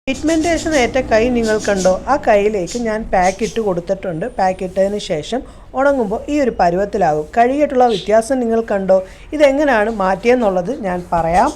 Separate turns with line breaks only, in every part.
Pigmentation ഏറ്റ കൈ നിങ്ങൾ കണ്ടോ? ആ കൈയിലേക്ക് ഞാൻ പാക്ക് ഇട്ട് കൊടുത്തിട്ടുണ്ട്. പാക്ക് ഇട്ടതിന് ശേഷം ഉണങ്ങുമ്പോൾ ഈ ഒരു പരുവത്തിലാകും. കഴുകിയിട്ടുള്ള വ്യത്യാസം നിങ്ങൾ കണ്ടോ? ഇതെങ്ങനെയാണ് മാറ്റിയെന്നുള്ളത് ഞാൻ പറയാം.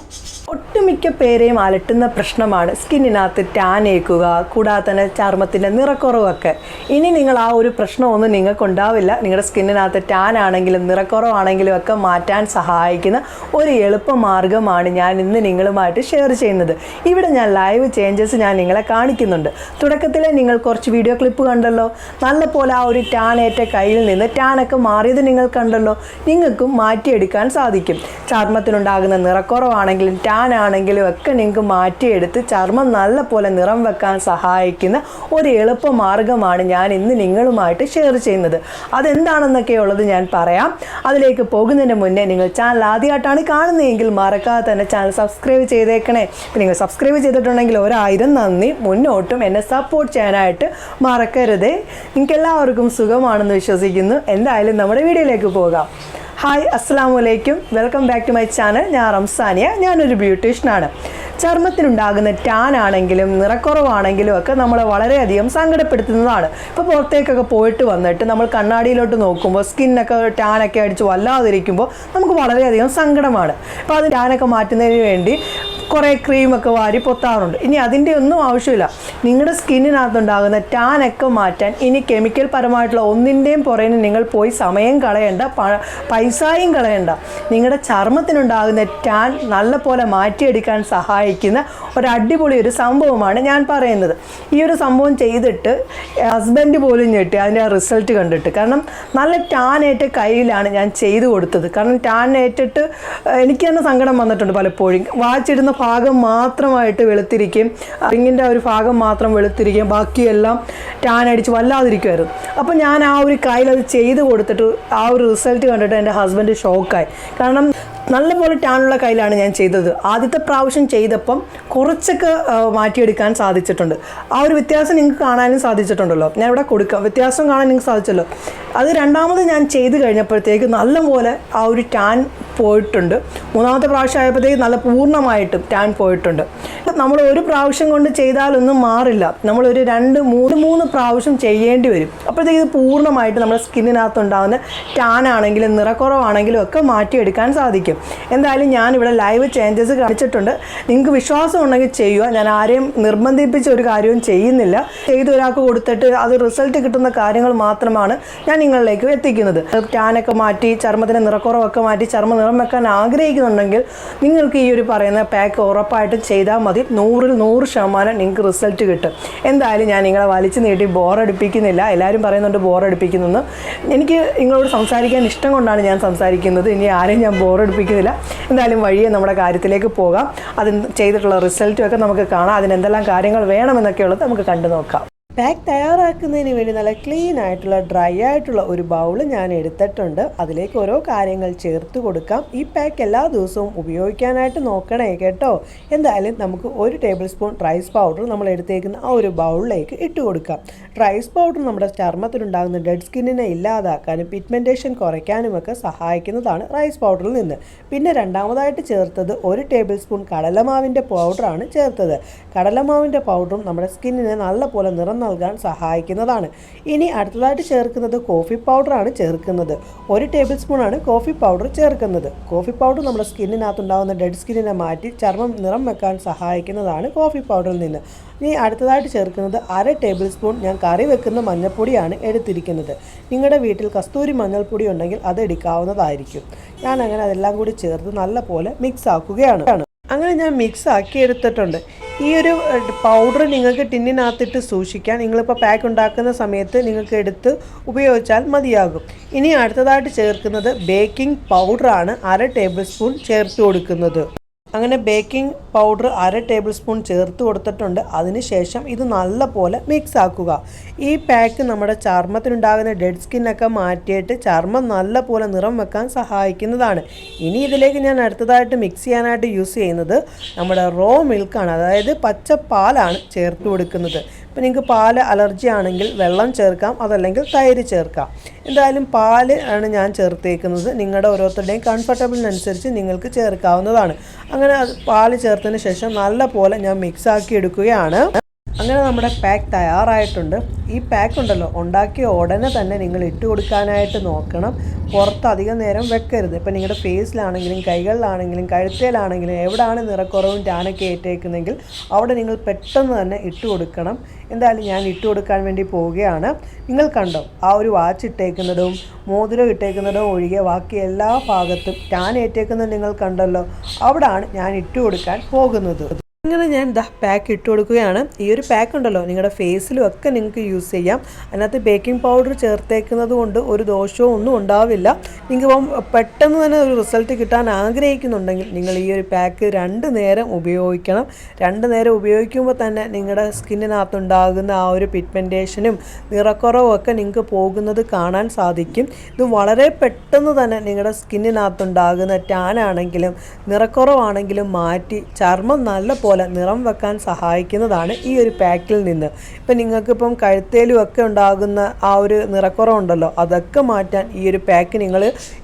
ഒട്ടുമിക്ക പേരെയും അലട്ടുന്ന പ്രശ്നമാണ് സ്കിന്നിനകത്ത് ടാൻ ഏൽക്കുക, കൂടാതെ തന്നെ ചർമ്മത്തിൻ്റെ നിറക്കുറവൊക്കെ. ഇനി നിങ്ങൾ ആ ഒരു പ്രശ്നമൊന്നും നിങ്ങൾക്കുണ്ടാവില്ല. നിങ്ങളുടെ സ്കിന്നിനകത്ത് ടാൻ ആണെങ്കിലും നിറക്കുറവാണെങ്കിലും ഒക്കെ മാറ്റാൻ സഹായിക്കുന്ന ഒരു എളുപ്പ മാർഗ്ഗമാണ് ഞാൻ ഇന്ന് നിങ്ങളുമായിട്ട് ഷെയർ ചെയ്യുന്നത്. ഇവിടെ ഞാൻ ലൈവ് ചേഞ്ചസ് ഞാൻ നിങ്ങളെ കാണിക്കുന്നുണ്ട്. തുടക്കത്തിലെ നിങ്ങൾ കുറച്ച് വീഡിയോ ക്ലിപ്പ് കണ്ടല്ലോ. നല്ലപോലെ ആ ഒരു ടാൻ ഏറ്റ കയ്യിൽ നിന്ന് ടാനൊക്കെ മാറിയത് നിങ്ങൾ കണ്ടല്ലോ. നിങ്ങൾക്കും മാറ്റിയെടുക്കാൻ സാധിക്കും. ചർമ്മത്തിനുണ്ടാകുന്ന നിറക്കുറവാണെങ്കിലും ടാൻ ആണെങ്കിലും ഒക്കെ നിങ്ങൾക്ക് മാറ്റിയെടുത്ത് ചർമ്മം നല്ലപോലെ നിറം വെക്കാൻ സഹായിക്കുന്ന ഒരു എളുപ്പ മാർഗ്ഗമാണ് ഞാൻ ഇന്ന് നിങ്ങളുമായിട്ട് ഷെയർ ചെയ്യുന്നത്. അതെന്താണെന്നൊക്കെയുള്ളത് ഞാൻ പറയാം. അതിലേക്ക് പോകുന്നതിന് മുന്നേ നിങ്ങൾ ചാനൽ ആദ്യമായിട്ടാണ് കാണുന്നതെങ്കിൽ മറക്കാതെ തന്നെ ചാനൽ സബ്സ്ക്രൈബ് ചെയ്തേക്കണേ. നിങ്ങൾ സബ്സ്ക്രൈബ് ചെയ്തിട്ടുണ്ടെങ്കിൽ 1000 നന്ദി. മുന്നോട്ടും എന്നെ സപ്പോർട്ട് ചെയ്യാനായിട്ട് മറക്കരുതേ. നിങ്ങൾക്ക് എല്ലാവർക്കും സുഖമാണെന്ന് വിശ്വസിക്കുന്നു. എന്തായാലും നമ്മുടെ വീഡിയോയിലേക്ക് പോകാം. ഹായ്, അസ്സലാമു അലൈക്കും. Welcome back to my channel. ഞാൻ റംസാനിയ. ഞാനൊരു ബ്യൂട്ടീഷ്യനാണ്. ചർമ്മത്തിനുണ്ടാകുന്ന ടാൻ ആണെങ്കിലും നിറക്കുറവാണെങ്കിലും ഒക്കെ നമ്മളെ വളരെയധികം സങ്കടപ്പെടുത്തുന്നതാണ്. ഇപ്പോൾ പുറത്തേക്കൊക്കെ പോയിട്ട് വന്നിട്ട് നമ്മൾ കണ്ണാടിയിലോട്ട് നോക്കുമ്പോൾ സ്കിന്നൊക്കെ ടാനൊക്കെ അടിച്ച് വല്ലാതിരിക്കുമ്പോൾ നമുക്ക് വളരെയധികം സങ്കടമാണ്. അപ്പോൾ അത് ടാനൊക്കെ മാറ്റുന്നതിന് വേണ്ടി കുറേ ക്രീമൊക്കെ വാരി പൊത്താറുണ്ട്. ഇനി അതിൻ്റെ ഒന്നും ആവശ്യമില്ല. നിങ്ങളുടെ സ്കിന്നിനകത്തുണ്ടാകുന്ന ടാനൊക്കെ മാറ്റാൻ ഇനി കെമിക്കൽ പരമായിട്ടുള്ള ഒന്നിൻ്റെയും പുറകിന് നിങ്ങൾ പോയി സമയം കളയണ്ട, പൈസയും കളയണ്ട. നിങ്ങളുടെ ചർമ്മത്തിനുണ്ടാകുന്ന ടാൻ നല്ലപോലെ മാറ്റിയെടുക്കാൻ സഹായിക്കുന്ന ഒരു അടിപൊളി ഒരു സംഭവമാണ് ഞാൻ പറയുന്നത്. ഈ ഒരു സംഭവം ചെയ്തിട്ട് ഹസ്ബൻഡ് പോലും ഞെട്ടി അതിൻ്റെ ആ റിസൾട്ട് കണ്ടിട്ട്. കാരണം നല്ല ടാൻ ഏറ്റ കയ്യിലാണ് ഞാൻ ചെയ്തു കൊടുത്തത്. കാരണം ടാൻ ഏറ്റിട്ട് എനിക്ക് തന്നെ സങ്കടം വന്നിട്ടുണ്ട് പലപ്പോഴും. വാച്ചിടുന്ന ഭാഗം മാത്രമായിട്ട് വെളുത്തിരിക്കും, റിങ്ങിൻ്റെ ഒരു ഭാഗം മാത്രം വെളുത്തിരിക്കും, ബാക്കിയെല്ലാം ടാൻ അടിച്ച് വല്ലാതിരിക്കുമായിരുന്നു. അപ്പോൾ ഞാൻ ആ ഒരു കയ്യിൽ അത് ചെയ്ത് കൊടുത്തിട്ട് ആ ഒരു റിസൾട്ട് കണ്ടിട്ട് എൻ്റെ ഹസ്ബൻഡ് ഷോക്കായി. കാരണം നല്ലപോലെ ടാനുള്ള കയ്യിലാണ് ഞാൻ ചെയ്തത്. ആദ്യത്തെ പ്രാവശ്യം ചെയ്തപ്പം കുറച്ചൊക്കെ മാറ്റിയെടുക്കാൻ സാധിച്ചിട്ടുണ്ട്. ആ ഒരു വ്യത്യാസം നിങ്ങൾക്ക് കാണാനും സാധിച്ചിട്ടുണ്ടല്ലോ. ഞാൻ ഇവിടെ കൊടുക്കാം, വ്യത്യാസം കാണാൻ നിങ്ങൾക്ക് സാധിച്ചല്ലോ. അത് രണ്ടാമത് ഞാൻ ചെയ്ത് കഴിഞ്ഞപ്പോഴത്തേക്ക് നല്ലപോലെ ആ ഒരു ടാൻ പോയിട്ടുണ്ട്. മൂന്നാമത്തെ പ്രാവശ്യം ആയപ്പോഴത്തേക്ക് നല്ല പൂർണ്ണമായിട്ടും ടാൻ പോയിട്ടുണ്ട്. നമ്മൾ ഒരു പ്രാവശ്യം കൊണ്ട് ചെയ്താലൊന്നും മാറില്ല. നമ്മളൊരു 2-3 പ്രാവശ്യം ചെയ്യേണ്ടി വരും. അപ്പോഴത്തേക്ക് ഇത് പൂർണ്ണമായിട്ട് നമ്മുടെ സ്കിന്നിനകത്തുണ്ടാകുന്ന ടാൻ ആണെങ്കിലും നിറക്കുറവാണെങ്കിലും ഒക്കെ മാറ്റിയെടുക്കാൻ സാധിക്കും. എന്തായാലും ഞാനിവിടെ ലൈവ് ചേഞ്ചസ് കാണിച്ചിട്ടുണ്ട്. നിങ്ങൾക്ക് വിശ്വാസം ഉണ്ടെങ്കിൽ ചെയ്യുക. ഞാൻ ആരെയും നിർബന്ധിപ്പിച്ച ഒരു കാര്യവും ചെയ്യുന്നില്ല. ചെയ്ത് ഒരാൾക്ക് കൊടുത്തിട്ട് അത് റിസൾട്ട് കിട്ടുന്ന കാര്യങ്ങൾ മാത്രമാണ് ഞാൻ നിങ്ങളിലേക്ക് എത്തിക്കുന്നത്. ടാനൊക്കെ മാറ്റി ചർമ്മത്തിൻ്റെ നിറക്കുറവൊക്കെ മാറ്റി ചർമ്മ നിറം വെക്കാൻ ആഗ്രഹിക്കുന്നുണ്ടെങ്കിൽ നിങ്ങൾക്ക് ഈ ഒരു പറയുന്ന പാക്ക് ഉറപ്പായിട്ടും ചെയ്താൽ മതി. 100% നിങ്ങൾക്ക് റിസൾട്ട് കിട്ടും. എന്തായാലും ഞാൻ നിങ്ങളെ വലിച്ചു നീട്ടി ബോറടിപ്പിക്കുന്നില്ല. എല്ലാവരും പറയുന്നുണ്ട് ബോറടിപ്പിക്കുന്നു. എനിക്ക് നിങ്ങളോട് സംസാരിക്കാൻ ഇഷ്ടം കൊണ്ടാണ് ഞാൻ സംസാരിക്കുന്നത്. ഇനി ആരെയും ഞാൻ ബോറടിപ്പിക്കുന്നില്ല. എന്തായാലും വഴിയെ നമ്മുടെ കാര്യത്തിലേക്ക് പോകാം. അതിന് ചെയ്തിട്ടുള്ള റിസൾട്ടും ഒക്കെ നമുക്ക് കാണാം. അതിനെന്തെല്ലാം കാര്യങ്ങൾ വേണമെന്നൊക്കെ ഉള്ളത് നമുക്ക് കണ്ടു നോക്കാം. പാക്ക് തയ്യാറാക്കുന്നതിന് വേണ്ടി നല്ല ക്ലീൻ ആയിട്ടുള്ള ഡ്രൈ ആയിട്ടുള്ള ഒരു ബൗൾ ഞാൻ എടുത്തിട്ടുണ്ട്. അതിലേക്ക് ഓരോ കാര്യങ്ങൾ ചേർത്ത് കൊടുക്കാം. ഈ പാക്ക് എല്ലാ ദിവസവും ഉപയോഗിക്കാനായിട്ട് നോക്കണേ കേട്ടോ. എന്തായാലും നമുക്ക് 1 ടേബിൾ സ്പൂൺ റൈസ് പൗഡർ നമ്മൾ എടുത്തേക്കുന്ന ആ ഒരു ബൗളിലേക്ക് ഇട്ട് കൊടുക്കാം. റൈസ് പൗഡർ നമ്മുടെ ചർമ്മത്തിലുണ്ടാകുന്ന ഡെഡ് സ്കിന്നിനെ ഇല്ലാതാക്കാനും പിഗ്മെൻറ്റേഷൻ കുറയ്ക്കാനുമൊക്കെ സഹായിക്കുന്നതാണ് റൈസ് പൗഡറിൽ നിന്ന്. പിന്നെ രണ്ടാമതായിട്ട് ചേർത്തത് 1 ടേബിൾ സ്പൂൺ കടലമാവിൻ്റെ പൗഡറാണ് ചേർത്തത്. കടലമാവിൻ്റെ പൗഡറും നമ്മുടെ സ്കിന്നിനെ നല്ലപോലെ നിറം നൽകാൻ സഹായിക്കുന്നതാണ്. ഇനി അടുത്തതായിട്ട് ചേർക്കുന്നത് കോഫി പൗഡറാണ് ചേർക്കുന്നത്. 1 ടേബിൾ സ്പൂണാണ് കോഫി പൗഡർ ചേർക്കുന്നത്. കോഫി പൗഡർ നമ്മുടെ സ്കിന്നിനകത്തുണ്ടാകുന്ന ഡെഡ് സ്കിന്നിനെ മാറ്റി ചർമ്മം നിറം വെക്കാൻ സഹായിക്കുന്നതാണ് കോഫി പൗഡറിൽ നിന്ന്. ഇനി അടുത്തതായിട്ട് ചേർക്കുന്നത് 1/2 ടേബിൾ സ്പൂൺ ഞാൻ കറി വെക്കുന്ന മഞ്ഞൾപ്പൊടിയാണ് എടുത്തിരിക്കുന്നത്. നിങ്ങളുടെ വീട്ടിൽ കസ്തൂരി മഞ്ഞൾപ്പൊടി ഉണ്ടെങ്കിൽ അത് എടുക്കാവുന്നതായിരിക്കും. ഞാൻ അങ്ങനെ അതെല്ലാം കൂടി ചേർത്ത് നല്ലപോലെ മിക്സ് ആക്കുകയാണ്. അങ്ങനെ ഞാൻ മിക്സ് ആക്കി എടുത്തിട്ടുണ്ട്. ഈ ഒരു പൗഡർ നിങ്ങൾക്ക് ടിന്നിനകത്തിട്ട് സൂക്ഷിക്കാൻ നിങ്ങളിപ്പോൾ പാക്ക് ഉണ്ടാക്കുന്ന സമയത്ത് നിങ്ങൾക്ക് എടുത്ത് ഉപയോഗിച്ചാൽ മതിയാകും. ഇനി അടുത്തതായിട്ട് ചേർക്കുന്നത് ബേക്കിംഗ് പൗഡറാണ്. 1/2 ടേബിൾ സ്പൂൺ ചേർത്ത് കൊടുക്കുന്നത്. അങ്ങനെ ബേക്കിംഗ് പൗഡർ 1/2 ടേബിൾ സ്പൂൺ ചേർത്ത് കൊടുത്തിട്ടുണ്ട്. അതിനുശേഷം ഇത് നല്ലപോലെ മിക്സ് ആക്കുക. ഈ പാക്ക് നമ്മുടെ ചർമ്മത്തിനുണ്ടാകുന്ന ഡെഡ് സ്കിന്നൊക്കെ മാറ്റിയിട്ട് ചർമ്മം നല്ലപോലെ നിറം വെക്കാൻ സഹായിക്കുന്നതാണ്. ഇനി ഇതിലേക്ക് ഞാൻ അടുത്തതായിട്ട് മിക്സ് ചെയ്യാനായിട്ട് യൂസ് ചെയ്യുന്നത് നമ്മുടെ റോ മിൽക്കാണ്. അതായത് പച്ചപ്പാലാണ് ചേർത്ത് കൊടുക്കുന്നത്. അപ്പോൾ നിങ്ങൾക്ക് പാല് അലർജി ആണെങ്കിൽ വെള്ളം ചേർക്കാം, അതല്ലെങ്കിൽ തൈര് ചേർക്കാം. എന്തായാലും പാല് ആണ് ഞാൻ ചേർത്തേക്കുന്നത്. നിങ്ങളുടെ ഓരോരുത്തരുടെയും കംഫർട്ടബിളിനനുസരിച്ച് നിങ്ങൾക്ക് ചേർക്കാവുന്നതാണ്. അങ്ങനെ പാല് ചേർത്തതിന് ശേഷം നല്ല പോലെ ഞാൻ മിക്സാക്കി എടുക്കുകയാണ്. അങ്ങനെ നമ്മുടെ പാക്ക് തയ്യാറായിട്ടുണ്ട്. ഈ പാക്ക് ഉണ്ടല്ലോ, ഉണ്ടാക്കിയ ഉടനെ തന്നെ നിങ്ങൾ ഇട്ട് കൊടുക്കാനായിട്ട് നോക്കണം. പുറത്ത് അധികം നേരം വെക്കരുത്. ഇപ്പം നിങ്ങളുടെ ഫേസിലാണെങ്കിലും കൈകളിലാണെങ്കിലും കഴുത്തേലാണെങ്കിലും എവിടെയാണ് നിറക്കുറവും ടാനൊക്കെ ഏറ്റേക്കുന്നെങ്കിൽ അവിടെ നിങ്ങൾ പെട്ടെന്ന് തന്നെ ഇട്ട് കൊടുക്കണം. എന്തായാലും ഞാൻ ഇട്ട് കൊടുക്കാൻ വേണ്ടി പോവുകയാണ്. നിങ്ങൾ കണ്ടോ, ആ ഒരു വാച്ച് ഇട്ടേക്കുന്നതും മോതിരം ഇട്ടേക്കുന്നതും ഒഴികെ ബാക്കി എല്ലാ ഭാഗത്തും ടാൻ ഏറ്റേക്കുന്നത് നിങ്ങൾ കണ്ടല്ലോ. അവിടാണ് ഞാൻ ഇട്ട് കൊടുക്കാൻ പോകുന്നത്. അങ്ങനെ ഞാൻ പാക്ക് ഇട്ട് കൊടുക്കുകയാണ്. ഈ ഒരു പാക്ക് ഉണ്ടല്ലോ, നിങ്ങളുടെ ഫേസിലും ഒക്കെ നിങ്ങൾക്ക് യൂസ് ചെയ്യാം. അതിനകത്ത് ബേക്കിംഗ് പൗഡർ ചേർത്തേക്കുന്നത് കൊണ്ട് ഒരു ദോഷവും ഒന്നും ഉണ്ടാവില്ല. നിങ്ങൾക്കിപ്പം പെട്ടെന്ന് തന്നെ ഒരു റിസൾട്ട് കിട്ടാൻ ആഗ്രഹിക്കുന്നുണ്ടെങ്കിൽ നിങ്ങൾ ഈ ഒരു പാക്ക് 2 നേരം ഉപയോഗിക്കണം. 2 നേരം ഉപയോഗിക്കുമ്പോൾ തന്നെ നിങ്ങളുടെ സ്കിന്നിനകത്തുണ്ടാകുന്ന ആ ഒരു പിഗ്മെൻറ്റേഷനും നിറക്കുറവും ഒക്കെ നിങ്ങൾക്ക് പോകുന്നത് കാണാൻ സാധിക്കും. ഇത് വളരെ പെട്ടെന്ന് തന്നെ നിങ്ങളുടെ സ്കിന്നിനകത്തുണ്ടാകുന്ന ടാനാണെങ്കിലും നിറക്കുറവാണെങ്കിലും മാറ്റി ചർമ്മം നല്ല പോലെ നിറം വെക്കാൻ സഹായിക്കുന്നതാണ് ഈ ഒരു പാക്കിൽ നിന്ന്. ഇപ്പം നിങ്ങൾക്കിപ്പം കഴുത്തേലും ഒക്കെ ഉണ്ടാകുന്ന ആ ഒരു നിറക്കുറവുണ്ടല്ലോ, അതൊക്കെ മാറ്റാൻ ഈ ഒരു പാക്ക് നിങ്ങൾ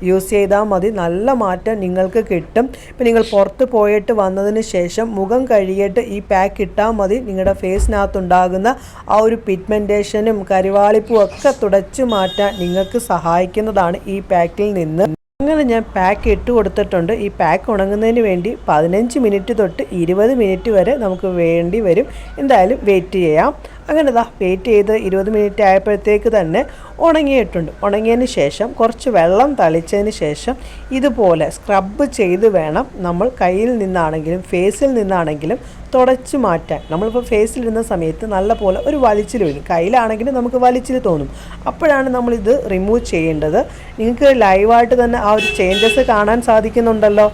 യൂസ് ചെയ്താൽ മതി. നല്ല മാറ്റം നിങ്ങൾക്ക് കിട്ടും. ഇപ്പം നിങ്ങൾ പുറത്ത് പോയിട്ട് വന്നതിന് ശേഷം മുഖം കഴുകിയിട്ട് ഈ പാക്ക് ഇട്ടാൽ മതി. നിങ്ങളുടെ ഫേസിനകത്തുണ്ടാകുന്ന ആ ഒരു പിഗ്മെൻറ്റേഷനും കരിവാളിപ്പും ഒക്കെ തുടച്ചു മാറ്റാൻ നിങ്ങൾക്ക് സഹായിക്കുന്നതാണ് ഈ പാക്കിൽ നിന്ന്. അങ്ങനെ ഞാൻ പാക്ക് ഇട്ട് കൊടുത്തിട്ടുണ്ട്. ഈ പാക്ക് ഉണങ്ങുന്നതിന് വേണ്ടി 15 മിനിറ്റ് തൊട്ട് 20 മിനിറ്റ് വരെ നമുക്ക് വേണ്ടി വരും. എന്തായാലും വെയിറ്റ് ചെയ്യാം. അങ്ങനെ വെയിറ്റ് ചെയ്ത് 20 മിനിറ്റ് ആയപ്പോഴത്തേക്ക് തന്നെ ഉണങ്ങിയിട്ടുണ്ട്. ഉണങ്ങിയതിന് ശേഷം കുറച്ച് വെള്ളം തളിച്ചതിന് ശേഷം ഇതുപോലെ സ്ക്രബ് ചെയ്ത് വേണം നമ്മൾ കയ്യിൽ നിന്നാണെങ്കിലും ഫേസിൽ നിന്നാണെങ്കിലും തുടച്ച് മാറ്റാൻ. നമ്മളിപ്പോൾ ഫേസിലിരുന്ന സമയത്ത് നല്ല പോലെ ഒരു വലിച്ചിൽ വരും, കയ്യിലാണെങ്കിലും നമുക്ക് വലിച്ചിൽ തോന്നും. അപ്പോഴാണ് നമ്മളിത് റിമൂവ് ചെയ്യേണ്ടത്. നിങ്ങൾക്ക് ലൈവായിട്ട് തന്നെ ആ ഒരു ചേഞ്ചസ് കാണാൻ സാധിക്കുന്നുണ്ടല്ലോ.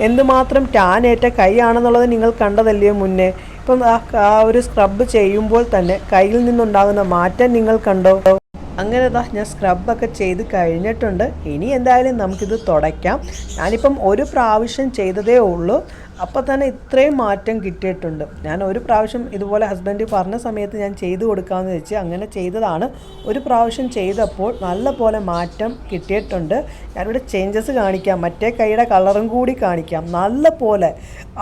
എന്തുമാത്രം ടാൻ ഏറ്റ കൈയാണെന്നുള്ളത് നിങ്ങൾ കണ്ടതല്ലയോ മുന്നേ. ഇപ്പം ആ ഒരു സ്ക്രബ് ചെയ്യുമ്പോൾ തന്നെ കയ്യിൽ നിന്നുണ്ടാകുന്ന മാറ്റം നിങ്ങൾ കണ്ടോ? അങ്ങനെ ഞാൻ സ്ക്രബൊക്കെ ചെയ്ത് കഴിഞ്ഞിട്ടുണ്ട്. ഇനി എന്തായാലും നമുക്കിത് തുടയ്ക്കാം. ഞാനിപ്പം ഒരു പ്രാവശ്യം ചെയ്തതേ ഉള്ളൂ, അപ്പോൾ തന്നെ ഇത്രയും മാറ്റം കിട്ടിയിട്ടുണ്ട്. ഞാൻ ഒരു പ്രാവശ്യം ഇതുപോലെ ഹസ്ബൻഡ് പറഞ്ഞ സമയത്ത് ഞാൻ ചെയ്ത് കൊടുക്കാമെന്ന് വെച്ച് അങ്ങനെ ചെയ്തതാണ്. ഒരു പ്രാവശ്യം ചെയ്തപ്പോൾ നല്ല പോലെ മാറ്റം കിട്ടിയിട്ടുണ്ട്. ഞാനിവിടെ ചേഞ്ചസ് കാണിക്കാം, മറ്റേ കൈയുടെ കളറും കൂടി കാണിക്കാം. നല്ല പോലെ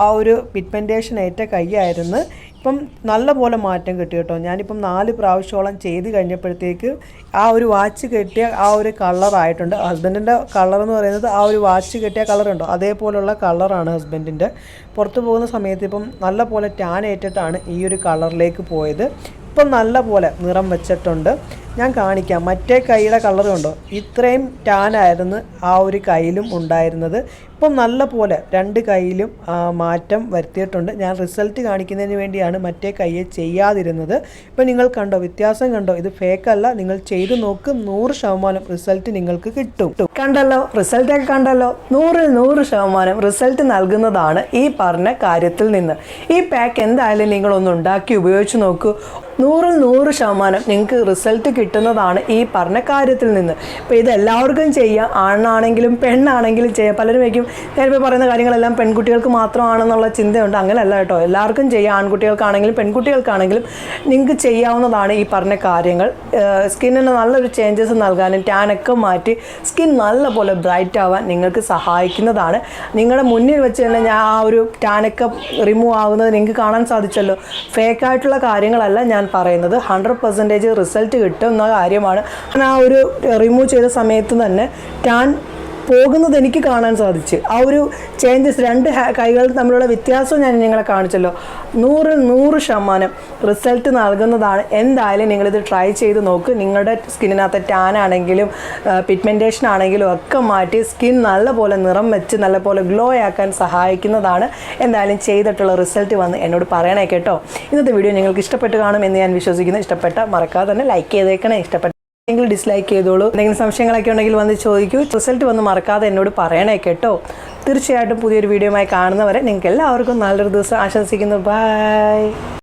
ആ ഒരു പിഗ്മെൻറ്റേഷൻ ഏറ്റ കൈയായിരുന്നു. ഇപ്പം നല്ല പോലെ മാറ്റം കിട്ടി കേട്ടോ. ഞാനിപ്പം 4 പ്രാവശ്യത്തോളം ചെയ്ത് കഴിഞ്ഞപ്പോഴത്തേക്ക് ആ ഒരു വാച്ച് കെട്ടിയ ആ ഒരു കളറായിട്ടുണ്ട്. ഹസ്ബൻഡിൻ്റെ കളർ എന്ന് പറയുന്നത് ആ ഒരു വാച്ച് കെട്ടിയ കളറുണ്ടോ അതേപോലുള്ള കളറാണ് ഹസ്ബൻഡിൻ്റെ. പുറത്ത് പോകുന്ന സമയത്ത് ഇപ്പം നല്ല പോലെ ടാൻ ഏറ്റിട്ടാണ് ഈ ഒരു കളറിലേക്ക് പോയത്. ഇപ്പം നല്ല പോലെ നിറം വെച്ചിട്ടുണ്ട്. ഞാൻ കാണിക്കാം, മറ്റേ കൈയുടെ കളർ കണ്ടോ, ഇത്രയും ടാനായിരുന്നു ആ ഒരു കയ്യിലും ഉണ്ടായിരുന്നത്. ഇപ്പം നല്ല പോലെ 2 കൈയിലും മാറ്റം വരുത്തിയിട്ടുണ്ട്. ഞാൻ റിസൾട്ട് കാണിക്കുന്നതിന് വേണ്ടിയാണ് മറ്റേ കൈയെ ചെയ്യാതിരുന്നത്. ഇപ്പം നിങ്ങൾ കണ്ടോ, വ്യത്യാസം കണ്ടോ? ഇത് ഫേക്കല്ല, നിങ്ങൾ ചെയ്ത് നോക്ക്, 100% റിസൾട്ട് നിങ്ങൾക്ക് കിട്ടും. കണ്ടല്ലോ, റിസൾട്ടൊക്കെ കണ്ടല്ലോ. 100% റിസൾട്ട് നൽകുന്നതാണ് ഈ പറഞ്ഞ കാര്യത്തിൽ നിന്ന്. ഈ പാക്ക് എന്തായാലും നിങ്ങളൊന്ന് ഉണ്ടാക്കി ഉപയോഗിച്ച് നോക്കൂ. 100% നിങ്ങൾക്ക് റിസൾട്ട് കിട്ടുന്നതാണ് ഈ പറഞ്ഞ കാര്യത്തിൽ നിന്ന്. ഇപ്പോൾ ഇത് എല്ലാവർക്കും ചെയ്യാം, ആണാണെങ്കിലും പെണ്ണാണെങ്കിലും ചെയ്യാം. പലരും വയ്ക്കും ഞാനിപ്പോൾ പറയുന്ന കാര്യങ്ങളെല്ലാം പെൺകുട്ടികൾക്ക് മാത്രമാണെന്നുള്ള ചിന്തയുണ്ട്. അങ്ങനെയല്ല കേട്ടോ, എല്ലാവർക്കും ചെയ്യാം. ആൺകുട്ടികൾക്കാണെങ്കിലും പെൺകുട്ടികൾക്കാണെങ്കിലും നിങ്ങൾക്ക് ചെയ്യാവുന്നതാണ് ഈ പറഞ്ഞ കാര്യങ്ങൾ. സ്കിന്നിന് നല്ലൊരു ചേഞ്ചസ് നൽകാനും ടാനൊക്കെ മാറ്റി സ്കിൻ നല്ലപോലെ ബ്രൈറ്റ് ആവാൻ നിങ്ങൾക്ക് സഹായിക്കുന്നതാണ്. നിങ്ങളുടെ മുന്നിൽ വെച്ച് തന്നെ ഞാൻ ആ ഒരു ടാനൊക്കെ റിമൂവ് ആകുന്നത് നിങ്ങൾക്ക് കാണാൻ സാധിച്ചല്ലോ. ഫേക്കായിട്ടുള്ള കാര്യങ്ങളല്ല ഞാൻ പറയുന്നത്, 100% റിസൾട്ട് കിട്ടുന്ന കാര്യമാണ്. ആ ഒരു റിമൂവ് ചെയ്ത സമയത്ത് തന്നെ ടാൻ പോകുന്നത് എനിക്ക് കാണാൻ സാധിച്ചു. ആ ഒരു ചേഞ്ചസ് 2 കൈകൾ തമ്മിലുള്ള വ്യത്യാസം ഞാൻ നിങ്ങളെ കാണിച്ചല്ലോ. 100% റിസൾട്ട് നൽകുന്നതാണ്. എന്തായാലും നിങ്ങളിത് ട്രൈ ചെയ്ത് നോക്ക്. നിങ്ങളുടെ സ്കിന്നിനകത്ത് ടാൻ ആണെങ്കിലും പിഗ്മെൻറ്റേഷൻ ആണെങ്കിലും ഒക്കെ മാറ്റി സ്കിൻ നല്ലപോലെ നിറം വെച്ച് നല്ലപോലെ ഗ്ലോ ആക്കാൻ സഹായിക്കുന്നതാണ്. എന്തായാലും ചെയ്തിട്ടുള്ള റിസൾട്ട് വന്ന് എന്നോട് പറയണേ കേട്ടോ. ഇന്നത്തെ വീഡിയോ നിങ്ങൾക്ക് ഇഷ്ടപ്പെട്ട് കാണും എന്ന് ഞാൻ വിശ്വസിക്കുന്നു. ഇഷ്ടപ്പെട്ട മറക്കാതെ തന്നെ ലൈക്ക് ചെയ്തേക്കണേ. ഇഷ്ടപ്പെട്ട എങ്കിൽ ഡിസ്ലൈക്ക് ചെയ്തോളൂ. എന്തെങ്കിലും സംശയങ്ങളൊക്കെ ഉണ്ടെങ്കിൽ വന്ന് ചോദിക്കൂ. റിസൾട്ട് വന്ന് മറക്കാതെ എന്നോട് പറയണേ കേട്ടോ. തീർച്ചയായിട്ടും പുതിയൊരു വീഡിയോയുമായി കാണുന്നവരെ നിങ്ങൾക്ക് എല്ലാവർക്കും നല്ലൊരു ദിവസം ആശംസിക്കുന്നു. ബൈ.